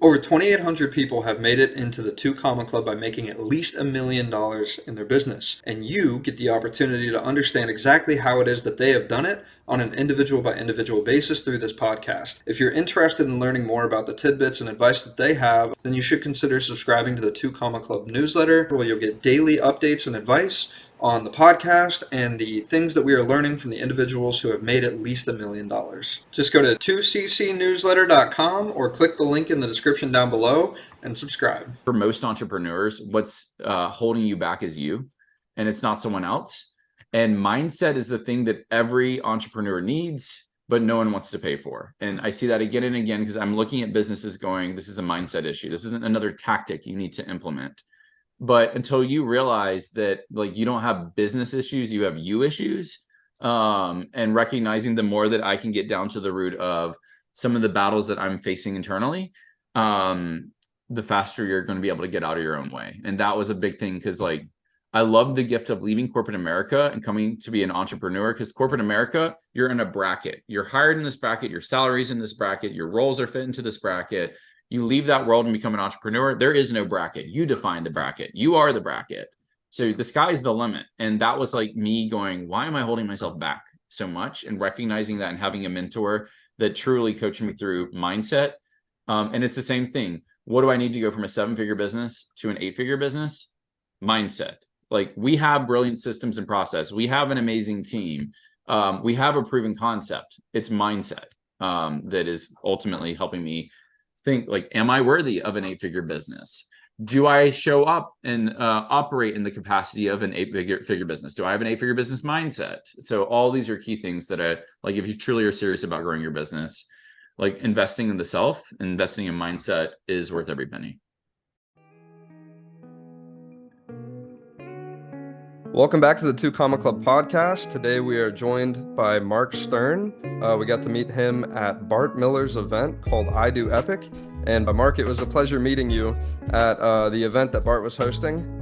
Over 2,800 people have made it into the 2 Comma Club by making at least $1 million in their business. And you get the opportunity to understand exactly how it is that they have done it on an individual by individual basis through this podcast. If you're interested in learning more about the tidbits and advice that they have, then you should consider subscribing to the 2 Comma Club newsletter, where you'll get daily updates and advice on the podcast and the things that we are learning from the individuals who have made at least $1 million. Just go to 2ccnewsletter.com or click the link in the description down below and subscribe. For most entrepreneurs, what's holding you back is you, and it's not someone else. And mindset is the thing that every entrepreneur needs, but no one wants to pay for. And I see that again and again because I'm looking at businesses going, this is a mindset issue. This isn't another tactic you need to implement. But until you realize that, like, you don't have business issues, you have you issues, and recognizing the more that I can get down to the root of some of the battles that I'm facing internally, the faster you're going to be able to get out of your own way. And that was a big thing because, like, I love the gift of leaving corporate America and coming to be an entrepreneur, because corporate America, you're in a bracket. You're hired in this bracket. Your salary's in this bracket. Your roles are fit into this bracket. You leave that world and become an entrepreneur. There is no bracket. You define the bracket. You are the bracket. So the sky's the limit. And that was like me going, why am I holding myself back so much? And recognizing that and having a mentor that truly coached me through mindset. And it's the same thing. What do I need to go from a 7-figure business to an 8-figure business? Mindset. Like, we have brilliant systems and process. We have an amazing team. We have a proven concept. It's mindset that is ultimately helping me think, like, am I worthy of an 8-figure business? Do I show up and operate in the capacity of an 8-figure business? Do I have an 8-figure business mindset? So all these are key things that I like. If you truly are serious about growing your business, like, investing in the self, investing in mindset is worth every penny. Welcome back to the 2 Comma Club podcast. Today we are joined by Mark Stern. We got to meet him at Bart Miller's event called I Do Epic. And Mark, it was a pleasure meeting you at the event that Bart was hosting.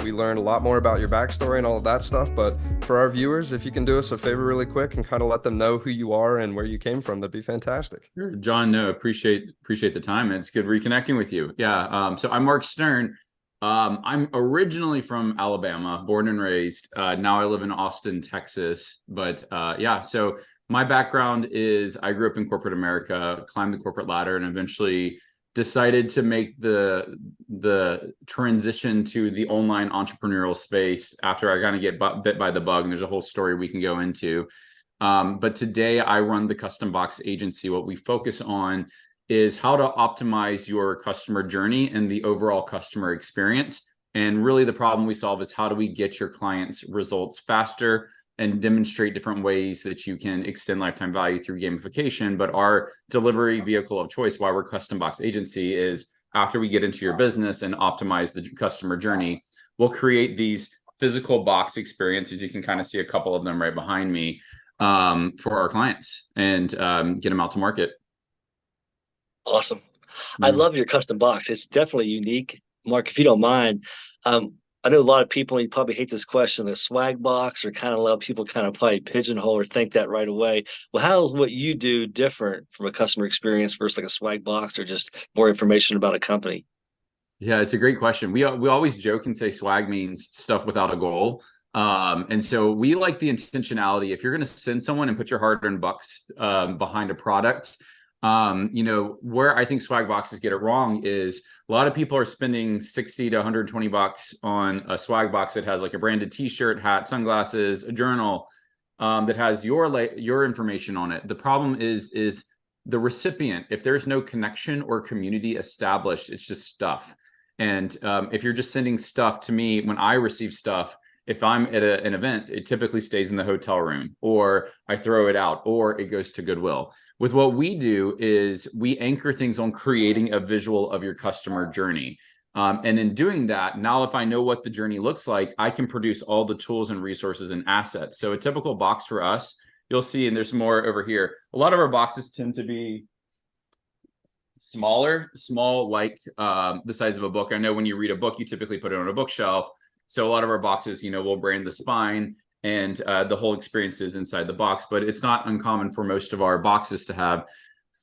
We learned a lot more about your backstory and all of that stuff. But for our viewers, if you can do us a favor really quick and kind of let them know who you are and where you came from, that'd be fantastic. Sure, John. No, appreciate the time. It's good reconnecting with you. Yeah. So I'm Mark Stern. I'm originally from Alabama, born and raised. Now I live in Austin, Texas. But yeah, so my background is I grew up in corporate America, climbed the corporate ladder, and eventually decided to make the transition to the online entrepreneurial space after I kind of get bit by the bug. And there's a whole story we can go into. But today I run the Custom Box agency. What we focus on is how to optimize your customer journey and the overall customer experience. And really the problem we solve is, how do we get your clients results faster and demonstrate different ways that you can extend lifetime value through gamification. But our delivery vehicle of choice, why we're Custom Box agency, is after we get into your business and optimize the customer journey, we'll create these physical box experiences. You can kind of see a couple of them right behind me, for our clients, and get them out to market. Awesome. I love your custom box. It's definitely unique. Mark, if you don't mind, I know a lot of people, and you probably hate this question, a swag box, or kind of a lot of people kind of probably pigeonhole or think that right away. Well, how is what you do different from a customer experience versus like a swag box, or just more information about a company? Yeah, it's a great question. We always joke and say swag means stuff without a goal. And so we like the intentionality. If you're going to send someone and put your hard-earned bucks behind a product, where I think swag boxes get it wrong is a lot of people are spending 60 to 120 bucks on a swag box that has like a branded t-shirt, hat, sunglasses, a journal, that has your information on it. The problem is the recipient. If there's no connection or community established, it's just stuff. And if you're just sending stuff to me, when I receive stuff, if I'm at an event, it typically stays in the hotel room, or I throw it out, or it goes to Goodwill. With what we do is we anchor things on creating a visual of your customer journey. And in doing that, now if I know what the journey looks like, I can produce all the tools and resources and assets. So a typical box for us, you'll see, and there's more over here. A lot of our boxes tend to be small, like the size of a book. I know when you read a book, you typically put it on a bookshelf. So a lot of our boxes, we'll brand the spine, and the whole experience is inside the box. But it's not uncommon for most of our boxes to have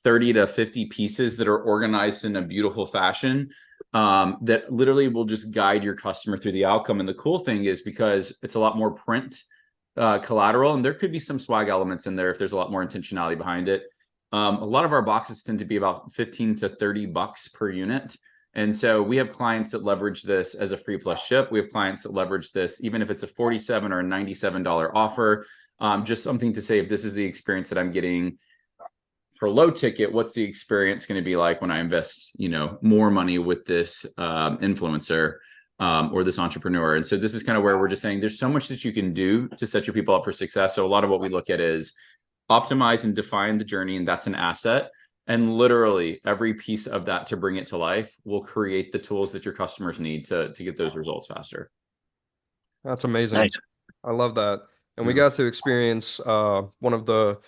30 to 50 pieces that are organized in a beautiful fashion, that literally will just guide your customer through the outcome. And the cool thing is, because it's a lot more print collateral, and there could be some swag elements in there if there's a lot more intentionality behind it. A lot of our boxes tend to be about 15 to 30 bucks per unit. And so we have clients that leverage this as a free plus ship. We have clients that leverage this, even if it's a $47 or a $97 offer, just something to say, if this is the experience that I'm getting for low ticket, what's the experience going to be like when I invest, more money with this influencer or this entrepreneur? And so this is kind of where we're just saying there's so much that you can do to set your people up for success. So a lot of what we look at is optimize and define the journey, and that's an asset. And literally every piece of that to bring it to life will create the tools that your customers need to get those results faster. That's amazing. Nice. I love that. And we got to experience one of the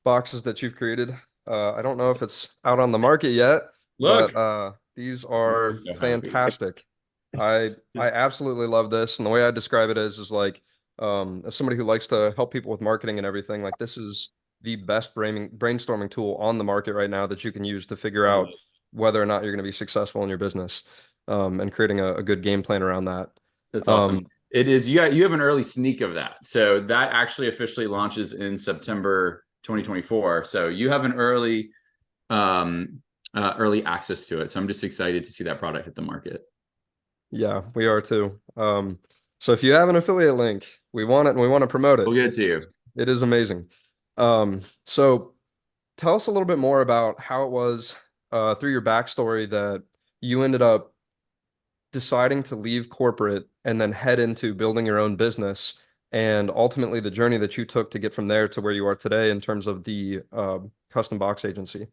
boxes that you've created. I don't know if it's out on the market yet, Look, but these are so happy. fantastic. I absolutely love this. And the way I describe it is like, as somebody who likes to help people with marketing and everything, like this is the best brainstorming tool on the market right now that you can use to figure out whether or not you're going to be successful in your business, and creating a good game plan around that. That's awesome. It is. You have an early sneak of that. So that actually officially launches in September 2024. So you have an early access to it. So I'm just excited to see that product hit the market. Yeah, we are too. So if you have an affiliate link, we want it and we want to promote it. We'll get it to you. It is amazing. So tell us a little bit more about how it was through your backstory that you ended up deciding to leave corporate and then head into building your own business, and ultimately the journey that you took to get from there to where you are today in terms of the custom box agency.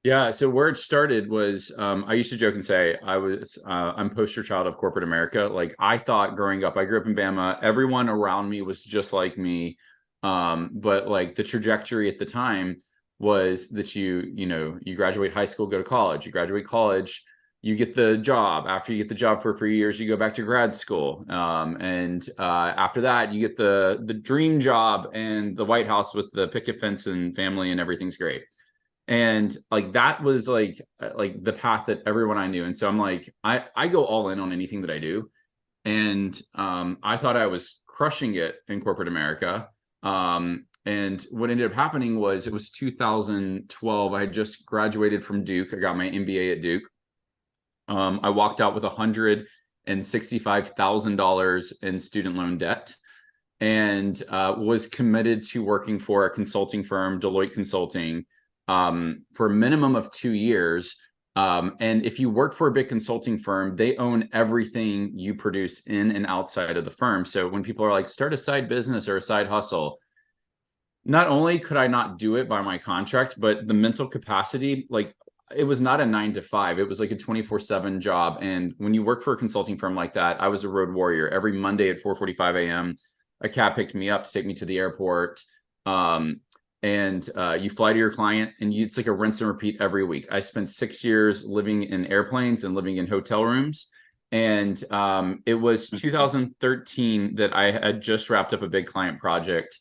Yeah, so where it started was, I used to joke and say I'm poster child of corporate America. Like, I thought growing up, I grew up in Bama, everyone around me was just like me. But like the trajectory at the time was that you graduate high school, go to college, you graduate college, you get the job. After you get the job for 3 years, you go back to grad school. And after that, you get the dream job and the White House with the picket fence and family and everything's great. And like, that was like the path that everyone I knew. And so I'm like, I go all in on anything that I do. And I thought I was crushing it in corporate America. And what ended up happening was, it was 2012. I had just graduated from Duke. I got my MBA at Duke. I walked out with $165,000 in student loan debt, and was committed to working for a consulting firm, Deloitte Consulting, for a minimum of 2 years. And if you work for a big consulting firm, they own everything you produce in and outside of the firm. So when people are like, start a side business or a side hustle, not only could I not do it by my contract, but the mental capacity, like, it was not a 9 to 5. It was like a 24/7 job. And when you work for a consulting firm like that, I was a road warrior. Every Monday at 4:45 a.m., a cab picked me up to take me to the airport. And you fly to your client, and it's like a rinse and repeat every week. I spent 6 years living in airplanes and living in hotel rooms. And it was 2013 that I had just wrapped up a big client project.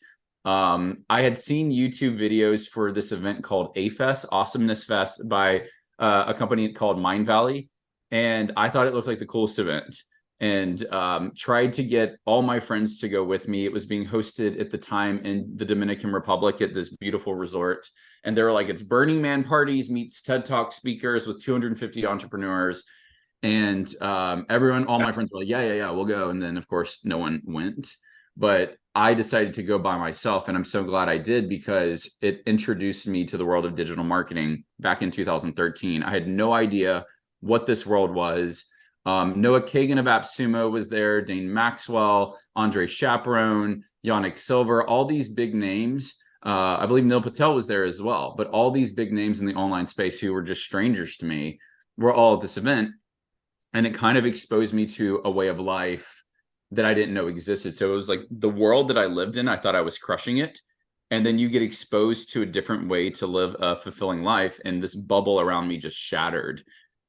I had seen YouTube videos for this event called A-Fest, Awesomeness Fest, by a company called Mind Valley. And I thought it looked like the coolest event, and tried to get all my friends to go with me. It was being hosted at the time in the Dominican Republic at this beautiful resort. And they were like, it's Burning Man parties meets TED Talk speakers with 250 entrepreneurs. And all my friends were like, yeah, we'll go. And then of course, no one went. But I decided to go by myself, and I'm so glad I did, because it introduced me to the world of digital marketing back in 2013. I had no idea what this world was. Noah Kagan of AppSumo was there, Dane Maxwell, Andre Chaperone, Yannick Silver, all these big names. I believe Neil Patel was there as well. But all these big names in the online space who were just strangers to me were all at this event. And it kind of exposed me to a way of life that I didn't know existed. So it was like the world that I lived in, I thought I was crushing it. And then you get exposed to a different way to live a fulfilling life, and this bubble around me just shattered.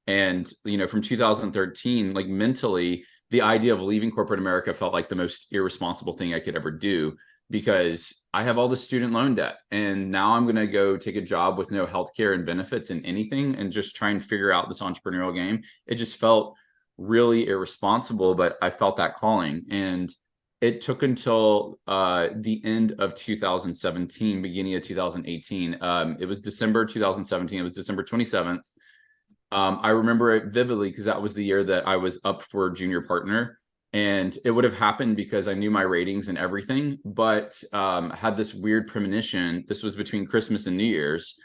And, from 2013, like, mentally, the idea of leaving corporate America felt like the most irresponsible thing I could ever do. because I have all the student loan debt, and now I'm going to go take a job with no healthcare and benefits and anything and just try and figure out this entrepreneurial game. It just felt really irresponsible, but I felt that calling. And it took until the end of 2017, beginning of 2018. It was December 2017. It was December 27th. I remember it vividly because that was the year that I was up for junior partner. And it would have happened because I knew my ratings and everything, but had this weird premonition. This was between Christmas and New Year's,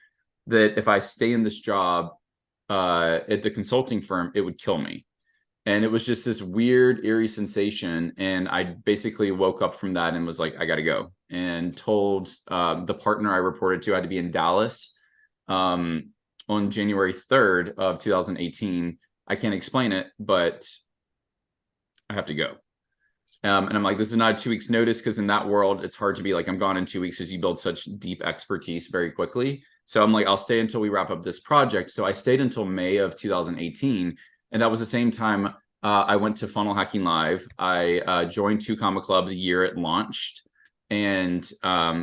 that if I stay in this job at the consulting firm, it would kill me. And it was just this weird, eerie sensation. And I basically woke up from that and was like, I got to go. And told the partner I reported to I had to be in Dallas on January 3rd of 2018. I can't explain it, but I have to go. And I'm like, this is not a 2 weeks notice, because in that world, it's hard to be like, I'm gone in 2 weeks, as you build such deep expertise very quickly. So I'm like, I'll stay until we wrap up this project. So I stayed until May of 2018. And that was the same time I went to Funnel Hacking Live. I joined 2 Comma Club the year it launched, and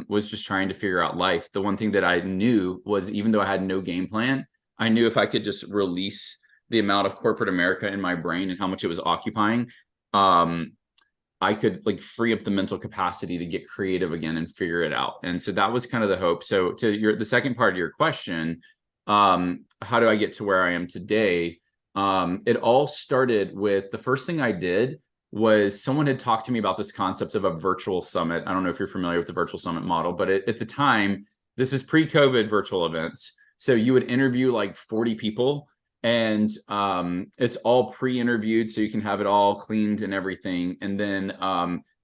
was just trying to figure out life. The one thing that I knew was, even though I had no game plan, I knew if I could just release the amount of corporate America in my brain and how much it was occupying, I could like free up the mental capacity to get creative again and figure it out. And so that was kind of the hope. So to the second part of your question, how do I get to where I am today? It all started with, the first thing I did was, someone had talked to me about this concept of a virtual summit. I don't know if you're familiar with the virtual summit model, but at the time, this is pre-COVID virtual events. So you would interview like 40 people, and it's all pre-interviewed, so you can have it all cleaned and everything. And then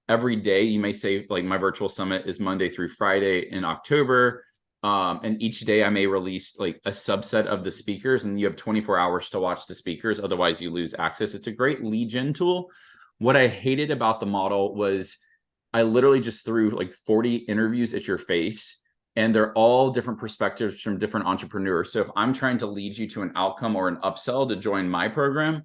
every day you may say, like, my virtual summit is Monday through Friday in October. And each day I may release like a subset of the speakers, and you have 24 hours to watch the speakers. Otherwise you lose access. It's a great lead gen tool. What I hated about the model was, I literally just threw like 40 interviews at your face, and they're all different perspectives from different entrepreneurs. So if I'm trying to lead you to an outcome or an upsell to join my program,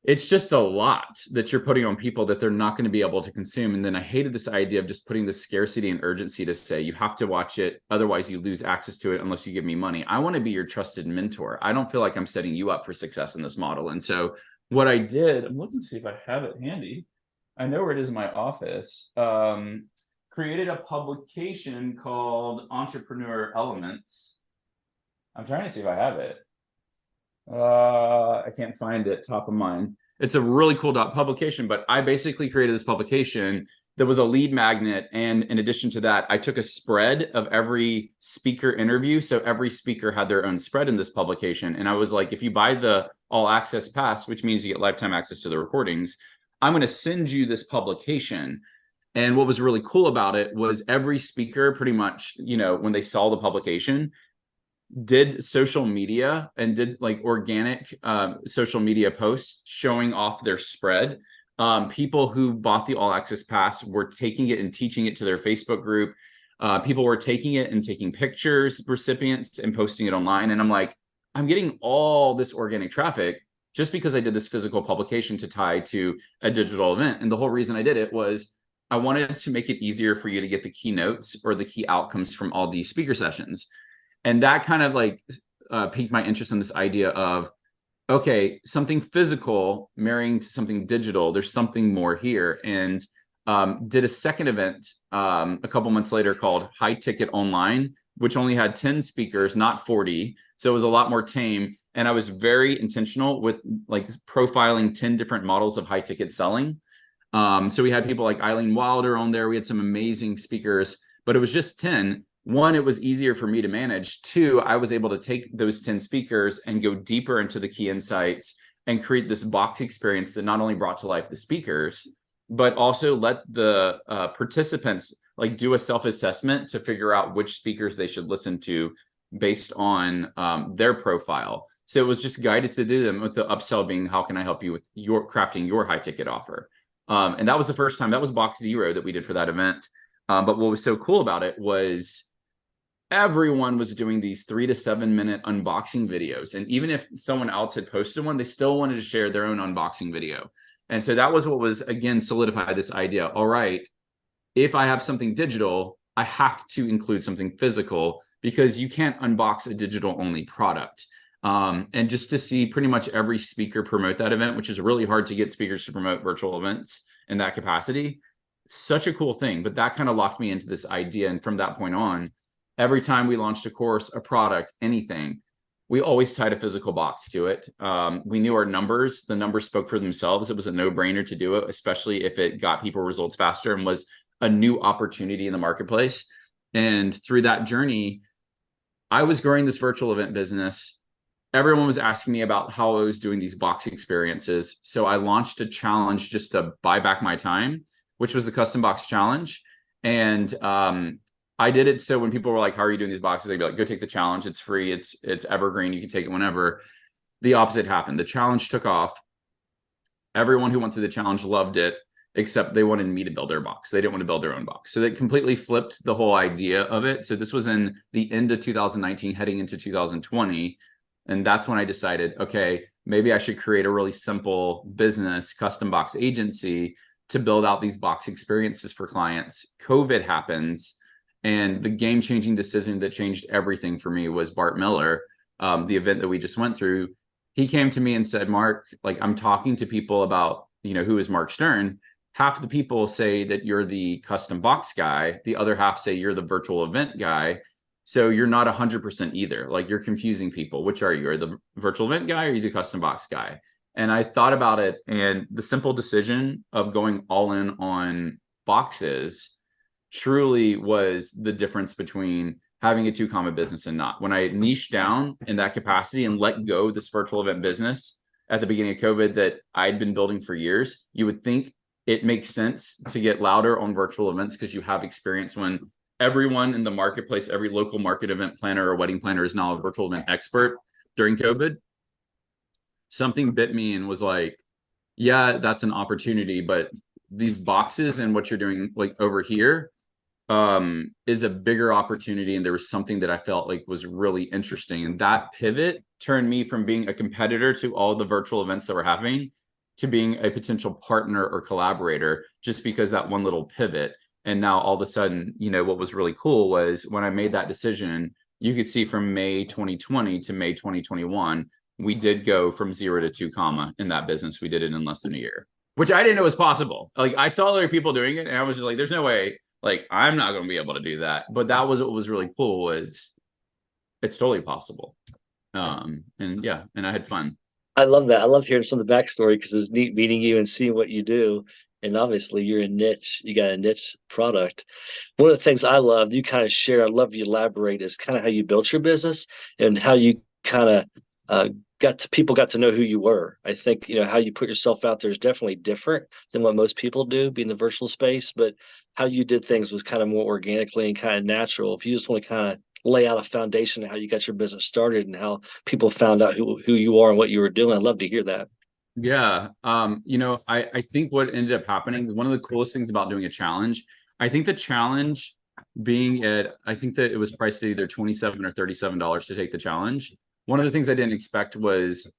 it's just a lot that you're putting on people that they're not going to be able to consume. And then I hated this idea of just putting the scarcity and urgency to say, you have to watch it, otherwise you lose access to it unless you give me money. I want to be your trusted mentor. I don't feel like I'm setting you up for success in this model. And so what I did, I'm looking to see if I have it handy. I know where it is in my office. Created a publication called Entrepreneur Elements. I'm trying to see if I have it. I can't find it top of mind. It's a really cool publication, but I basically created this publication that was a lead magnet. And in addition to that, I took a spread of every speaker interview. So every speaker had their own spread in this publication. And I was like, if you buy the all access pass, which means you get lifetime access to the recordings, I'm going to send you this publication. And what was really cool about it was, every speaker pretty much, you know, when they saw the publication, did social media and did like organic social media posts showing off their spread. People who bought the all access pass were taking it and teaching it to their Facebook group. People were taking it and taking pictures, recipients, and posting it online. And I'm like, I'm getting all this organic traffic just because I did this physical publication to tie to a digital event. And the whole reason I did it was, I wanted to make it easier for you to get the keynotes or the key outcomes from all these speaker sessions. And that kind of like piqued my interest in this idea of, okay, something physical marrying to something digital, there's something more here. And did a second event a couple months later called High Ticket Online, which only had 10 speakers, not 40. So it was a lot more tame. And I was very intentional with like profiling 10 different models of high ticket selling. So we had people like Eileen Wilder on there. We had some amazing speakers, but it was just 10. One, it was easier for me to manage. Two, I was able to take those 10 speakers and go deeper into the key insights and create this box experience that not only brought to life the speakers, but also let the participants like do a self-assessment to figure out which speakers they should listen to based on their profile. So it was just guided to do them, with the upsell being, how can I help you with your crafting your high ticket offer? And that was the first time. That was box 0 that we did for that event. But what was so cool about it was everyone was doing these 3 to 7 minute unboxing videos. And even if someone else had posted one, they still wanted to share their own unboxing video. And so that was what was, again, solidified this idea. All right, if I have something digital, I have to include something physical because you can't unbox a digital only product. And just to see pretty much every speaker promote that event, which is really hard to get speakers to promote virtual events in that capacity, such a cool thing. But that kind of locked me into this idea. And from that point on, every time we launched a course, a product, anything, we always tied a physical box to it. We knew our numbers. The numbers spoke for themselves. It was a no-brainer to do it, especially if it got people results faster and was a new opportunity in the marketplace. And through that journey, I was growing this virtual event business. Everyone was asking me about how I was doing these box experiences. So I launched a challenge just to buy back my time, which was the Custom Box Challenge. And I did it so when people were like, how are you doing these boxes? They'd be like, go take the challenge. It's free. It's evergreen. You can take it whenever. The opposite happened. The challenge took off. Everyone who went through the challenge loved it, except they wanted me to build their box. They didn't want to build their own box. So they completely flipped the whole idea of it. So this was in the end of 2019, heading into 2020. And that's when I decided, okay, maybe I should create a really simple business custom box agency to build out these box experiences for clients. COVID happens. And the game-changing decision that changed everything for me was Bart Miller, the event that we just went through. He came to me and said, Mark, like, I'm talking to people about, who is Mark Stern. Half the people say that you're the custom box guy. The other half say you're the virtual event guy. So you're not 100% either. Like, you're confusing people. Which are you? Are you the virtual event guy or are you the custom box guy? And I thought about it, and the simple decision of going all in on boxes truly was the difference between having a 2-comma business and not. When I niched down in that capacity and let go this virtual event business at the beginning of COVID that I'd been building for years, you would think it makes sense to get louder on virtual events because you have experience. When everyone in the marketplace, every local market event planner or wedding planner is now a virtual event expert during COVID, something bit me and was like, yeah, that's an opportunity, but these boxes and what you're doing like over here is a bigger opportunity. And there was something that I felt like was really interesting. And that pivot turned me from being a competitor to all the virtual events that were happening to being a potential partner or collaborator, just because that one little pivot. And now all of a sudden, what was really cool was when I made that decision, you could see from May 2020 to May 2021, we did go from 0 to 2-comma in that business. We did it in less than a year, which I didn't know was possible. Like, I saw other people doing it and I was just like, there's no way, like, I'm not going to be able to do that. But that was what was really cool, was it's totally possible. And I had fun. I love that. I love hearing some of the backstory because it's neat meeting you and seeing what you do. And obviously you're a niche, you got a niche product. One of the things I love, you kind of share, I love you elaborate, is kind of how you built your business and how you kind of people got to know who you were. I think, how you put yourself out there is definitely different than what most people do, be in the virtual space, but how you did things was kind of more organically and kind of natural. If you just want to kind of lay out a foundation of how you got your business started and how people found out who you are and what you were doing, I'd love to hear that. Yeah. I think what ended up happening, one of the coolest things about doing a challenge, I think the challenge I think that it was priced at either $27 or $37 to take the challenge. One of the things I didn't expect was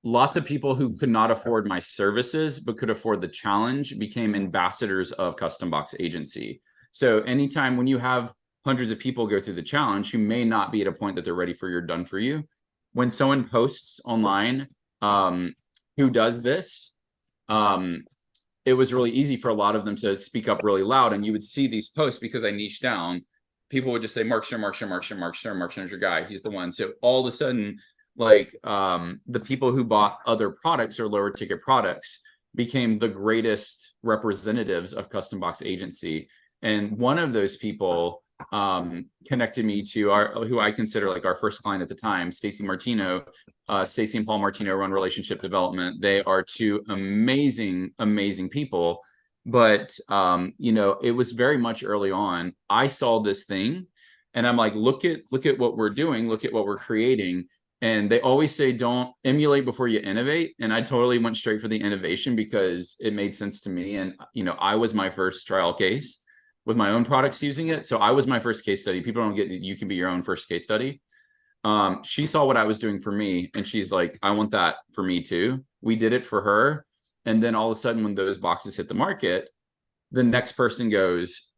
lots of people who could not afford my services but could afford the challenge became ambassadors of Custom Box Agency. So anytime when you have hundreds of people go through the challenge who may not be at a point that they're ready for your done for you, when someone posts online who does this, it was really easy for a lot of them to speak up really loud. And you would see these posts, because I niched down, people would just say, Mark Stern, Mark Stern, Mark Stern, Mark Stern, Mark Stern's your guy. He's the one. So all of a sudden, like the people who bought other products or lower ticket products became the greatest representatives of Custom Box Agency. And one of those people connected me to who I consider like our first client at the time, Stacy Martino. Stacy and Paul Martino run relationship development. They are two amazing, amazing people. But it was very much early on. I saw this thing and I'm like, look at what we're doing, look at what we're creating. And they always say, don't emulate before you innovate. And I totally went straight for the innovation because it made sense to me. And, I was my first trial case with my own products using it. So I was my first case study. People don't get it. You can be your own first case study. She saw what I was doing for me and she's like, I want that for me too. We did it for her. And then all of a sudden, when those boxes hit the market, the next person goes,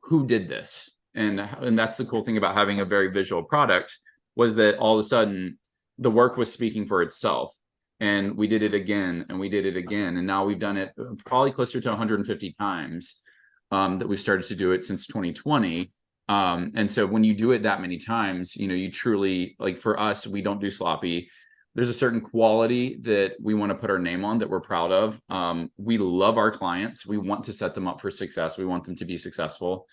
who did this? And that's the cool thing about having a very visual product, was that all of a sudden the work was speaking for itself. And we did it again, and we did it again. And now we've done it probably closer to 150 times that we've started to do it since 2020. And so when you do it that many times, you truly, like, for us, we don't do sloppy. There's a certain quality that we want to put our name on that we're proud of. We love our clients. We want to set them up for success. We want them to be successful.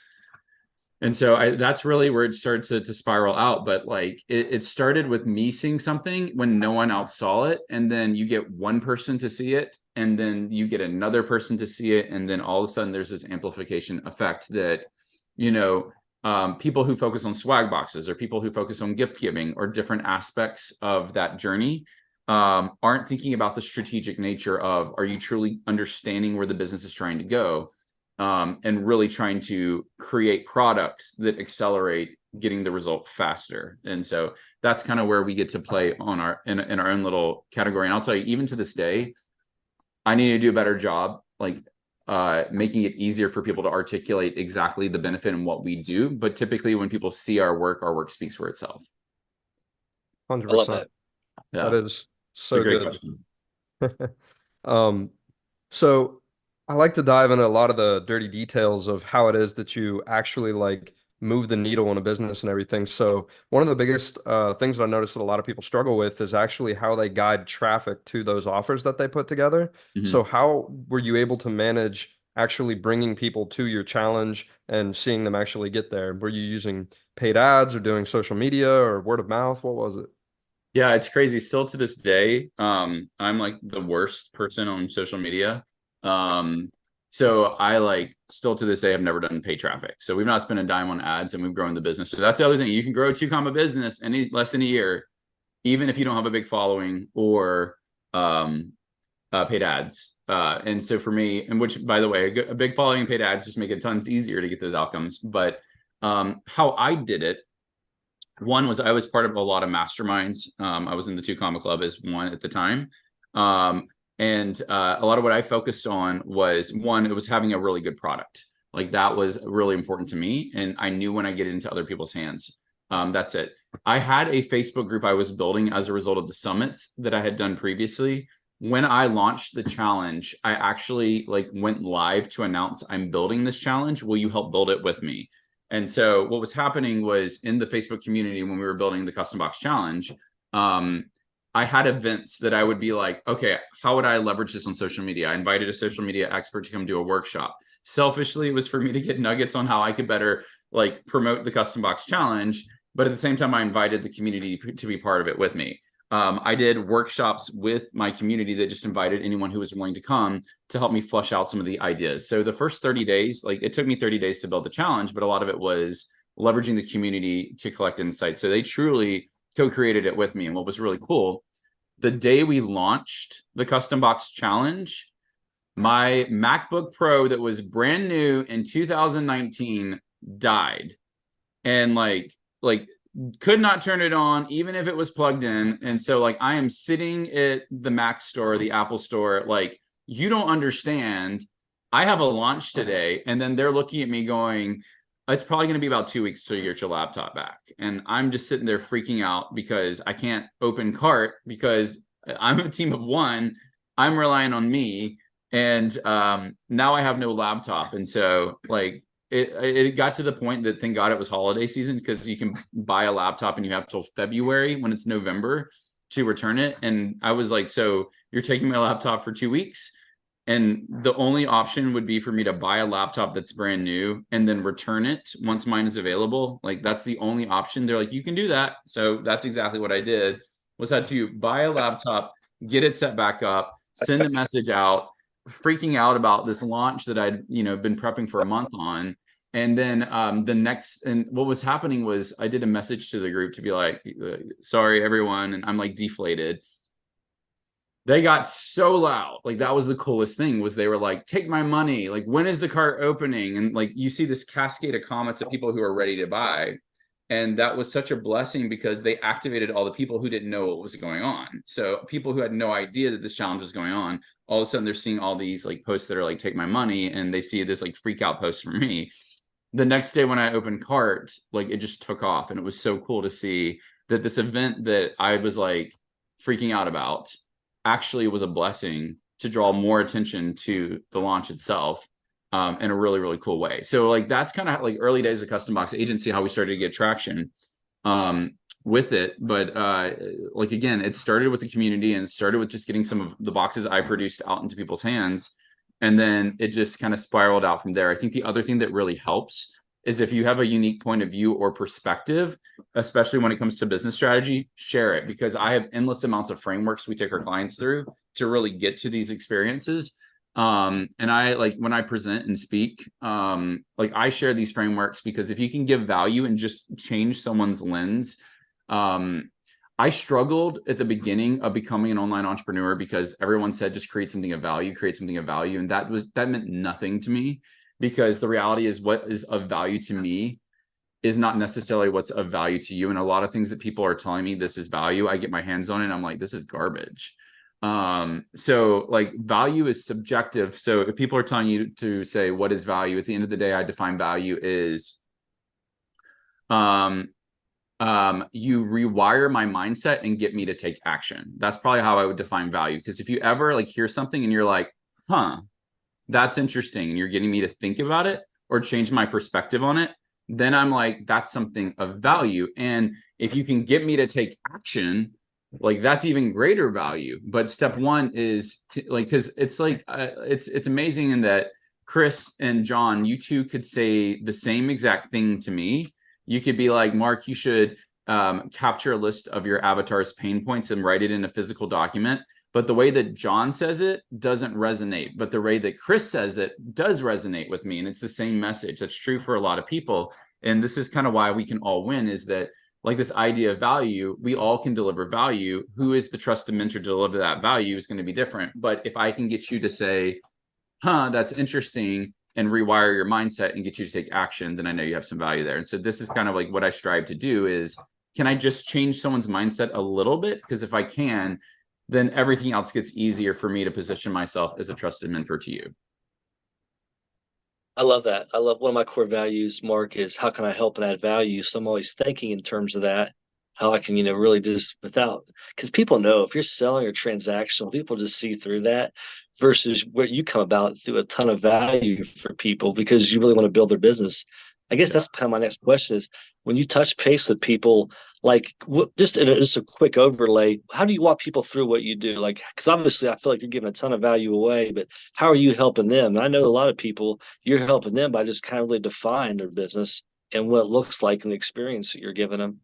And so that's really where it started to spiral out. But like it started with me seeing something when no one else saw it. And then you get one person to see it, and then you get another person to see it. And then all of a sudden there's this amplification effect that, people who focus on swag boxes, or people who focus on gift giving, or different aspects of that journey, aren't thinking about the strategic nature of, are you truly understanding where the business is trying to go? And really trying to create products that accelerate getting the result faster. And so that's kind of where we get to play on in our own little category. And I'll tell you, even to this day, I need to do a better job, like making it easier for people to articulate exactly the benefit and what we do. But typically when people see our work speaks for itself. 100%. I love that. Yeah. That is so good. Question. So I like to dive into a lot of the dirty details of how it is that you actually like move the needle in a business and everything. So one of the biggest things that I noticed that a lot of people struggle with is actually how they guide traffic to those offers that they put together. Mm-hmm. So how were you able to manage actually bringing people to your challenge and seeing them actually get there? Were you using paid ads or doing social media or word of mouth? What was it? Yeah, it's crazy. Still to this day, I'm like the worst person on social media. So I still to this day have never done paid traffic. So we've not spent a dime on ads, and we've grown the business. So that's the other thing. You can grow a 2 business in less than a year, even if you don't have a big following or paid ads. And so for me, and which, by the way, a big following and paid ads just make it tons easier to get those outcomes. But how I did it, one was I was part of a lot of masterminds. I was in the 2 Club as one at the time. And a lot of what I focused on was, one, it was having a really good product. Like that was really important to me. And I knew when I get into other people's hands, that's it. I had a Facebook group I was building as a result of the summits that I had done previously. When I launched the challenge, I actually went live to announce, I'm building this challenge. Will you help build it with me? And so what was happening was, in the Facebook community, when we were building the Custom Box Challenge, I had events that I would be like, okay, how would I leverage this on social media? I invited a social media expert to come do a workshop. Selfishly, it was for me to get nuggets on how I could better promote the Custom Box Challenge. But at the same time, I invited the community to be part of it with me. I did workshops with my community that just invited anyone who was willing to come to help me flush out some of the ideas. So the first 30 days, it took me 30 days to build the challenge, but a lot of it was leveraging the community to collect insights. So they truly co-created it with me. And what was really cool, the day we launched the Custom Box Challenge, my MacBook Pro that was brand new in 2019 died, and could not turn it on even if it was plugged in. And so I am sitting at the Mac store, the Apple store, you don't understand, I have a launch today. And then they're looking at me going, it's probably going to be about 2 weeks till you get your laptop back. And I'm just sitting there freaking out because I can't open cart, because I'm a team of one. I'm relying on me. And now I have no laptop. And so it got to the point that, thank God it was holiday season, because you can buy a laptop and you have till February, when it's November, to return it. And I was like, so you're taking my laptop for 2 weeks? And the only option would be for me to buy a laptop that's brand new and then return it once mine is available. That's the only option. They're like, you can do that. So that's exactly what I did, was had to buy a laptop, get it set back up, send a message out, freaking out about this launch that I'd been prepping for a month on. And then what was happening was, I did a message to the group to be like, sorry everyone, and I'm deflated. They got so loud. That was the coolest thing, was they were like, take my money. When is the cart opening? And you see this cascade of comments of people who are ready to buy. And that was such a blessing because they activated all the people who didn't know what was going on. So people who had no idea that this challenge was going on, all of a sudden they're seeing all these like posts that are like, take my money, and they see this like freak out post from me. The next day when I opened cart, like it just took off. And it was so cool to see that this event that I was like freaking out about actually was a blessing to draw more attention to the launch itself, in a really, really cool way. So like that's kind of like early days of Custom Box Agency, how we started to get traction with it. But like, again, it started with the community, and it started with just getting some of the boxes I produced out into people's hands. And then it just kind of spiraled out from there. I think the other thing that really helps is if you have a unique point of view or perspective, especially when it comes to business strategy, share it, because I have endless amounts of frameworks we take our clients through to really get to these experiences. And I like when I present and speak, like I share these frameworks because if you can give value and just change someone's lens, I struggled at the beginning of becoming an online entrepreneur because everyone said just create something of value, create something of value, and that meant nothing to me, because the reality is what is of value to me is not necessarily what's of value to you. And a lot of things that people are telling me this is value, I get my hands on it and I'm like, this is garbage. So like value is subjective. So if people are telling you to say what is value, at the end of the day, I define value is you rewire my mindset and get me to take action. That's probably how I would define value. Because if you ever like hear something and you're like, huh, that's interesting, and you're getting me to think about it or change my perspective on it, then I'm like, that's something of value. And if you can get me to take action, like that's even greater value. But step one is like, because it's like it's amazing in that Chris and John, you two could say the same exact thing to me. You could be like, Mark, you should capture a list of your avatar's pain points and write it in a physical document. But the way that John says it doesn't resonate. But the way that Chris says it does resonate with me. And it's the same message. That's true for a lot of people. And this is kind of why we can all win, is that like this idea of value, we all can deliver value. Who is the trusted mentor to deliver that value is going to be different. But if I can get you to say, huh, that's interesting, and rewire your mindset and get you to take action, then I know you have some value there. And so this is kind of like what I strive to do is, can I just change someone's mindset a little bit? Because if I can, then everything else gets easier for me to position myself as a trusted mentor to you. I love that. I love one of my core values, Mark, is how can I help and add value? So I'm always thinking in terms of that, how I can, really just without, because people know if you're selling or transactional, people just see through that versus where you come about through a ton of value for people because you really want to build their business. I guess that's kind of my next question is when you touch base with people, like just just a quick overlay, how do you walk people through what you do? Like, because obviously I feel like you're giving a ton of value away, but how are you helping them? And I know a lot of people, you're helping them by just kind of really define their business and what it looks like and the experience that you're giving them.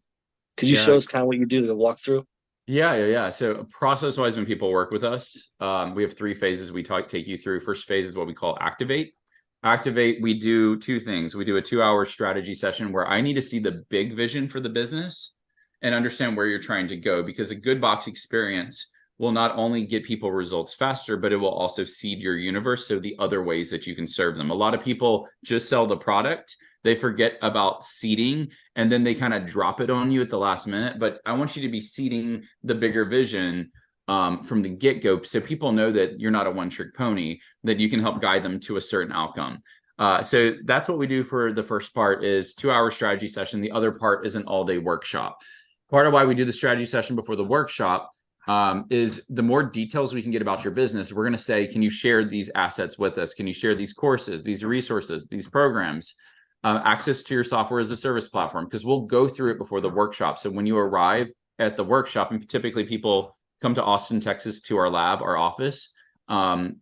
Could you show Yeah. us kind of what you do the walkthrough? Yeah. So process-wise, when people work with us, we have 3 phases we take you through. First phase is what we call activate. Activate, we do 2 things. We do a 2-hour strategy session where I need to see the big vision for the business and understand where you're trying to go, because a good box experience will not only get people results faster, but it will also seed your universe. So the other ways that you can serve them. A lot of people just sell the product. They forget about seeding, and then they kind of drop it on you at the last minute. But I want you to be seeding the bigger vision from the get-go, so people know that you're not a one-trick pony, that you can help guide them to a certain outcome. So that's what we do for the first part, is 2-hour strategy session. The other part is an all-day workshop. Part of why we do the strategy session before the workshop is the more details we can get about your business, we're going to say, can you share these assets with us? Can you share these courses, these resources, these programs? Access to your software as a service platform, because we'll go through it before the workshop. So when you arrive at the workshop, and typically people come to Austin, Texas, to our lab, our office,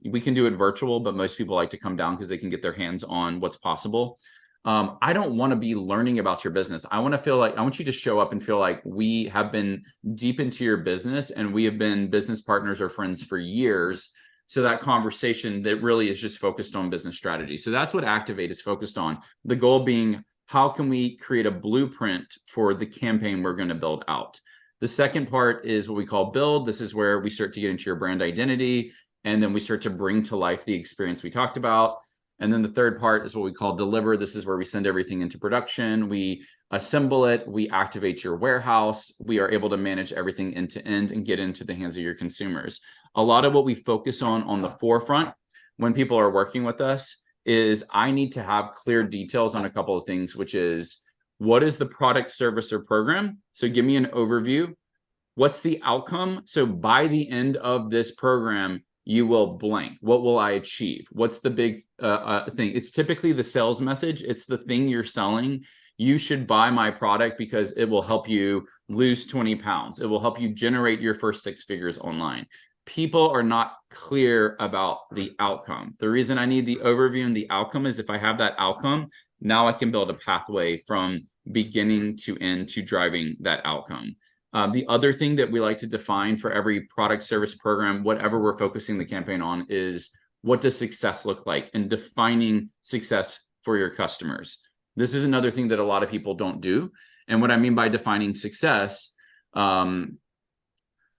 we can do it virtual, but most people like to come down because they can get their hands on what's possible. I don't want to be learning about your business. I want you to show up and feel like we have been deep into your business and we have been business partners or friends for years. So that conversation that really is just focused on business strategy. So that's what Activate is focused on. The goal being, how can we create a blueprint for the campaign we're going to build out? The second part is what we call Build. This is where we start to get into your brand identity, and then we start to bring to life the experience we talked about. And then the third part is what we call Deliver. This is where we send everything into production. We assemble it, we activate your warehouse, we are able to manage everything end to end and get into the hands of your consumers. A lot of what we focus on the forefront when people are working with us is I need to have clear details on a couple of things, which is what is the product, service, or program? So give me an overview. What's the outcome? So by the end of this program, you will blank. What will I achieve? What's the big thing? It's typically the sales message. It's the thing you're selling. You should buy my product because it will help you lose 20 pounds. It will help you generate your first 6 figures online. People are not clear about the outcome. The reason I need the overview and the outcome is if I have that outcome, now I can build a pathway from beginning to end to driving that outcome. The other thing that we like to define for every product, service, program, whatever we're focusing the campaign on, is what does success look like, and defining success for your customers. This is another thing that a lot of people don't do. And what I mean by defining success, when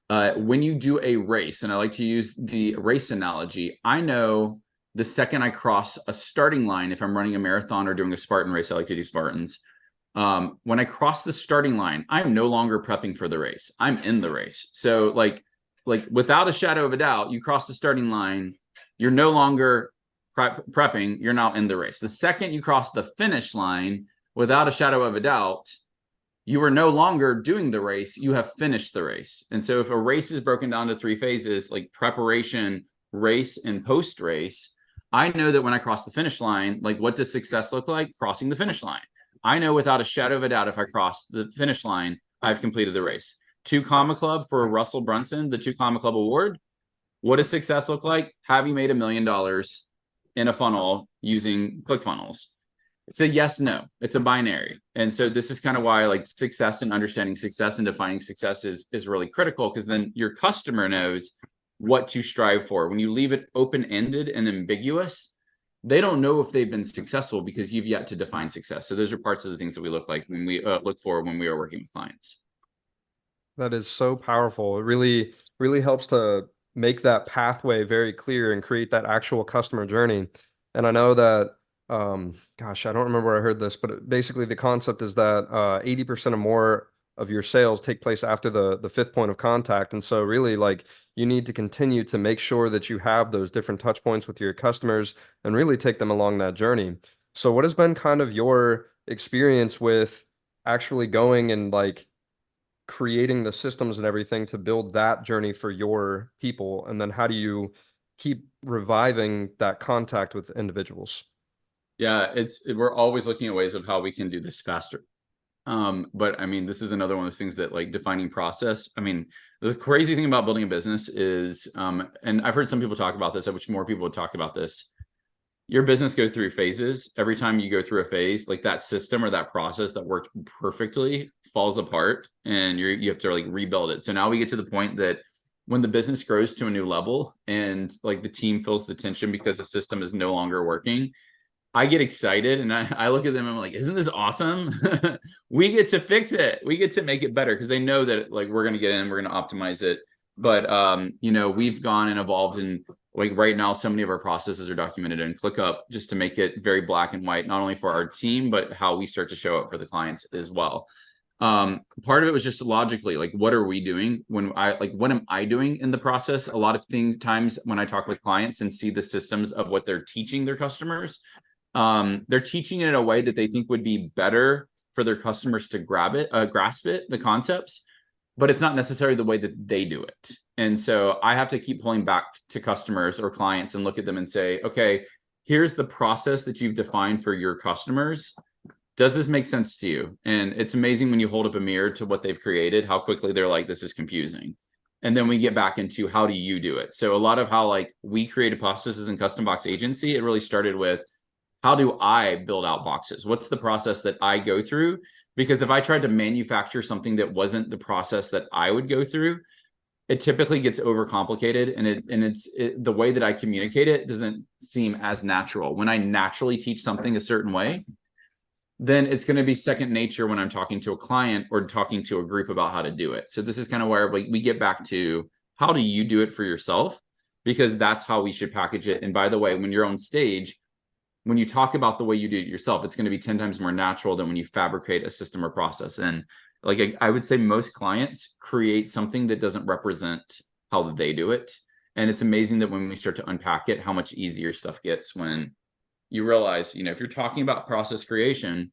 you do a race, and I like to use the race analogy, I know the second I cross a starting line, if I'm running a marathon or doing a Spartan race, I like to do Spartans. When I cross the starting line, I'm no longer prepping for the race. I'm in the race. So like without a shadow of a doubt, you cross the starting line, you're no longer prepping, you're now in the race. The second you cross the finish line, without a shadow of a doubt, you are no longer doing the race, you have finished the race. And so if a race is broken down to 3 phases, like preparation, race, and post-race, I know that when I cross the finish line, like what does success look like? Crossing the finish line. I know without a shadow of a doubt, if I cross the finish line, I've completed the race. 2 Comma Club for Russell Brunson, the 2 Comma Club Award. What does success look like? Have you made $1 million in a funnel using ClickFunnels? It's a yes, no. It's a binary. And so this is kind of why like success and understanding success and defining success is really critical, because then your customer knows what to strive for. When you leave it open-ended and ambiguous, they don't know if they've been successful because you've yet to define success. So those are parts of the things that we look for when we are working with clients. That is so powerful. It really, really helps to make that pathway very clear and create that actual customer journey. And I know that, gosh, I don't remember where I heard this, but basically the concept is that 80% or more of your sales take place after the 5th point of contact. And so really like you need to continue to make sure that you have those different touch points with your customers and really take them along that journey. So what has been kind of your experience with actually going and like creating the systems and everything to build that journey for your people? And then how do you keep reviving that contact with individuals? Yeah, we're always looking at ways of how we can do this faster. But I mean, this is another one of those things that like defining process. I mean, the crazy thing about building a business is, and I've heard some people talk about this, I wish more people would talk about this. Your business goes through phases. Every time you go through a phase, like that system or that process that worked perfectly falls apart and you have to like rebuild it. So now we get to the point that when the business grows to a new level and like the team feels the tension because the system is no longer working, I get excited and I look at them and I'm like, isn't this awesome? We get to fix it. We get to make it better because they know that like we're going to get in, we're going to optimize it. But, we've gone and evolved, and like right now, so many of our processes are documented in ClickUp just to make it very black and white, not only for our team, but how we start to show up for the clients as well. Part of it was just logically, like, what are we doing what am I doing in the process? A lot of times when I talk with clients and see the systems of what they're teaching their customers, they're teaching it in a way that they think would be better for their customers to grasp it, the concepts, but it's not necessarily the way that they do it. And so I have to keep pulling back to customers or clients and look at them and say, okay, here's the process that you've defined for your customers. Does this make sense to you? And it's amazing when you hold up a mirror to what they've created, how quickly they're like, this is confusing. And then we get back into how do you do it? So a lot of how like we created processes in Custom Box Agency, it really started with, how do I build out boxes? What's the process that I go through? Because if I tried to manufacture something that wasn't the process that I would go through, it typically gets overcomplicated, and the way that I communicate it doesn't seem as natural. When I naturally teach something a certain way, then it's going to be second nature when I'm talking to a client or talking to a group about how to do it. So this is kind of where we get back to, how do you do it for yourself? Because that's how we should package it. And by the way, when you're on stage, when you talk about the way you do it yourself, it's going to be 10 times more natural than when you fabricate a system or process. And like I would say most clients create something that doesn't represent how they do it. And it's amazing that when we start to unpack it, how much easier stuff gets when you realize, you know, if you're talking about process creation,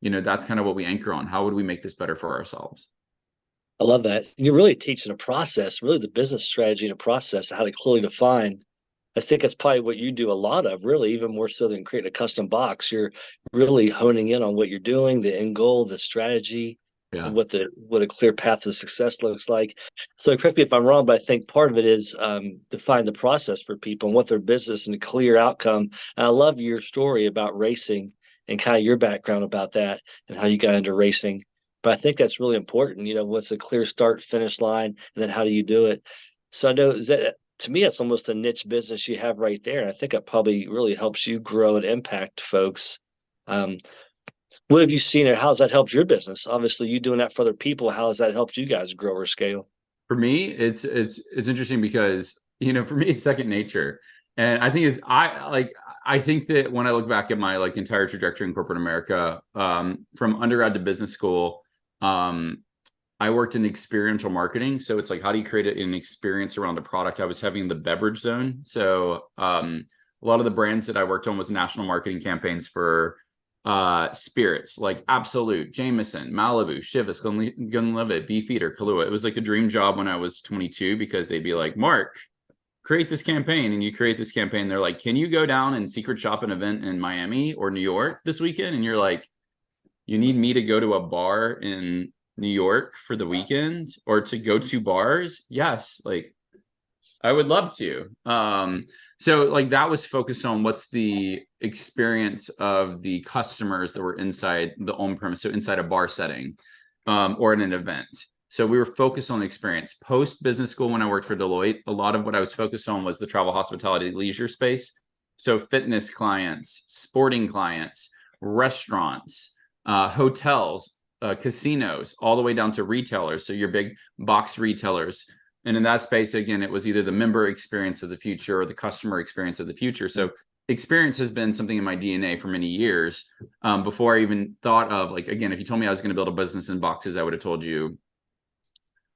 you know, that's kind of what we anchor on. How would we make this better for ourselves? I love that. You're really teaching a process, really the business strategy and a process, how to clearly define. I think that's probably what you do a lot of, really, even more so than creating a custom box. You're really honing in on what you're doing, the end goal, the strategy, Yeah. what a clear path to success looks like. So correct me if I'm wrong, but I think part of it is define the process for people and what their business and a clear outcome. And I love your story about racing and kind of your background about that and how you got into racing. But I think that's really important. You know, what's a clear start, finish line, and then how do you do it? So I know is that to me, it's almost a niche business you have right there. And I think it probably really helps you grow and impact folks. Um, what have you seen, or how's that helped your business? Obviously, you doing that for other people. How has that helped you guys grow or scale? For me, it's interesting because, you know, for me, it's second nature. And I think I think that when I look back at my like entire trajectory in corporate America, from undergrad to business school, I worked in experiential marketing. So it's like, how do you create an experience around a product? I was having the beverage zone. So a lot of the brands that I worked on was national marketing campaigns for spirits like Absolute, Jameson, Malibu, Chivas, Glenlivet, Beefeater, Kahlua. It was like a dream job when I was 22 because they'd be like, Mark, create this campaign, and you create this campaign. They're like, can you go down and secret shop an event in Miami or New York this weekend? And you're like, you need me to go to a bar in New York for the weekend or to go to bars? Yes, like I would love to. So like that was focused on what's the experience of the customers that were inside the on-premise, so inside a bar setting, or in an event. So we were focused on the experience. Post business school, when I worked for Deloitte, a lot of what I was focused on was the travel, hospitality, leisure space. So fitness clients, sporting clients, restaurants, hotels, casinos, all the way down to retailers. So your big box retailers. And in that space, again, it was either the member experience of the future or the customer experience of the future. So experience has been something in my DNA for many years. Before I even thought of, like, again, if you told me I was going to build a business in boxes, I would have told you,